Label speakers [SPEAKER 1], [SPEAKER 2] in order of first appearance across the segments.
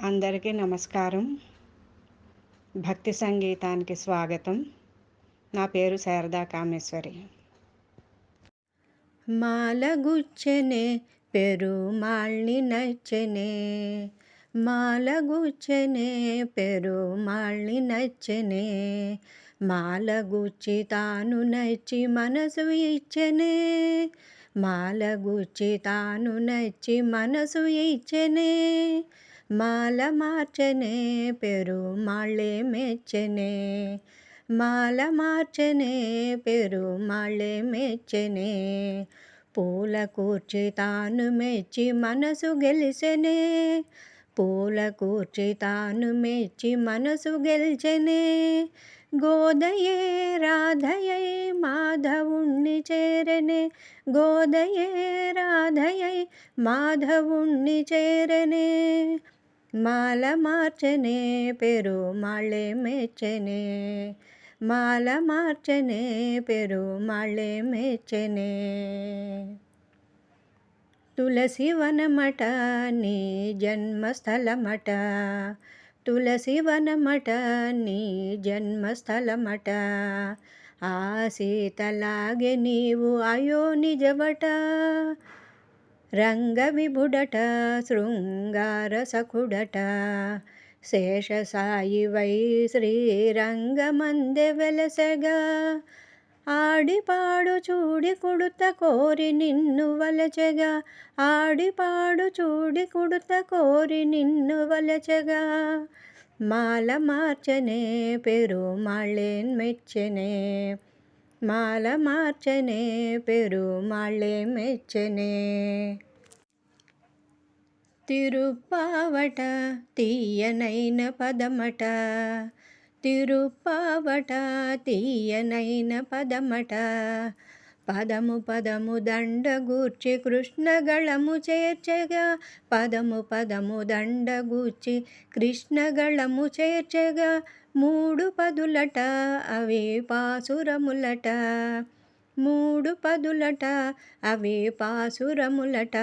[SPEAKER 1] అందరికీ నమస్కారం. భక్తి సంగీతానికి స్వాగతం. నా పేరు శారదా కామేశ్వరి.
[SPEAKER 2] మాలగుచ్చెనే పెరుమాళ్ళ్ని నచ్చెనే, మాలగుచ్చెనే పెరుమాళ్ళ్ని నచ్చెనే, మాలగుచ్చి తాను నచ్చి మనసు ఇచ్చెనే, మాలగుచ్చి తాను నచ్చి మనసు ఇచ్చెనే, మాల మార్చెనే పెరుమాళ్ళే మెచ్చెనే, మాల మార్చెనే పెరుమాళ్ళే మెచ్చెనే, పూల కూర్చి తాను మెచ్చి మనసు గెలిచెనే, పూల కూర్చి తాను మెచ్చి మనసు గెలిచెనే, గోదయే రాధయై మాధవుణ్ణి చేరెనే, గోదయే రాధయై మాధవుణ్ణి చేరెనే, మాల మార్చెనే పెరుమాళ్ళే మెచ్చెనే, మాల మార్చెనే పెరుమాళ్ళే మెచ్చెనే. తులసి వనమట నీ జన్మస్థలమట, తులసి వనమట నీ జన్మస్థలమట, ఆ సీతలాగే నీవు అయోనిజవట, రంగ విభుడట శృంగార సఖుడట, శేషసాయివై శ్రీరంగమందె వెలసెగా, ఆడిపాడు చూడి కుడుత కోరి నిన్ను వలచెగా, ఆడిపాడు చూడి కుడుత కోరి నిన్ను వలచెగా, మాల మార్చెనే పెరుమాళ్ళే మెచ్చెనే, మాల మార్చెనే పెరుమాళ్ళే మెచ్చెనే. తిరుప్పావట తీయనైన పదమట, తిరుప్పావట తీయనైన పదమట, పదము పదము దండగూర్చి కృష్ణగళము చేర్చెగా, పదము పదము దండగూర్చి కృష్ణగళము చేర్చెగా, మూడు పదులట అవి పాసురములట, మూడు పదులట అవి పాసురములట,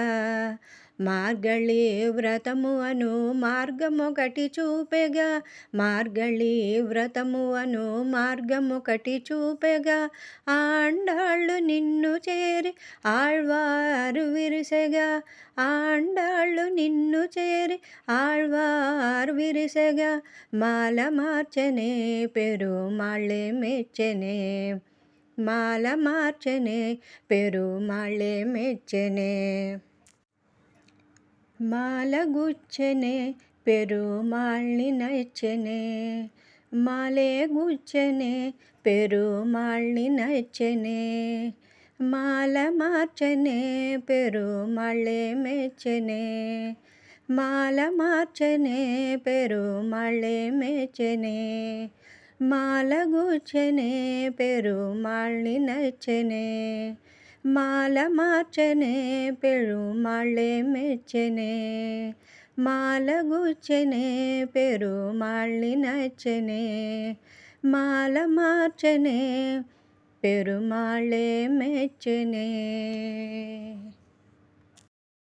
[SPEAKER 2] మార్గళి వ్రతము అను మార్గమొకటి చూపెగా, మార్గళి వ్రతము అను మార్గమొకటి చూపెగా, ఆండాళ్ళు నిన్ను చేరి ఆళ్వారు విరిసెగా, ఆండాళ్ళు నిన్ను చేరి ఆళ్వారు విరిసెగా, మాల మార్చెనే పెరుమాళ్ళే మెచ్చెనే, మాల మార్చెనే పెరుమాళ్ళే మెచ్చెనే. మాలగుచ్చెనే పెరుమాళ్ళ్ని నచ్చెనే, మాలే గుచ్చెనే పెరుమాళ్ళ్ని నచ్చెనే, మాల మార్చెనే పెరుమాళ్ళే మెచ్చెనే, మాల మార్చెనే పెరుమాళ్ళే మెచ్చెనే, మాలగుచ్చెనే పెరుమాళ్ళ్ని నచ్చెనే, మాల మార్చెనే పెరుమాళ్ళే మెచ్చెనే, మాలగుచ్చెనే పెరుమాళ్ళ్ని నచ్చెనే, మాల మార్చెనే పెరుమాళ్ళే మెచ్చెనే.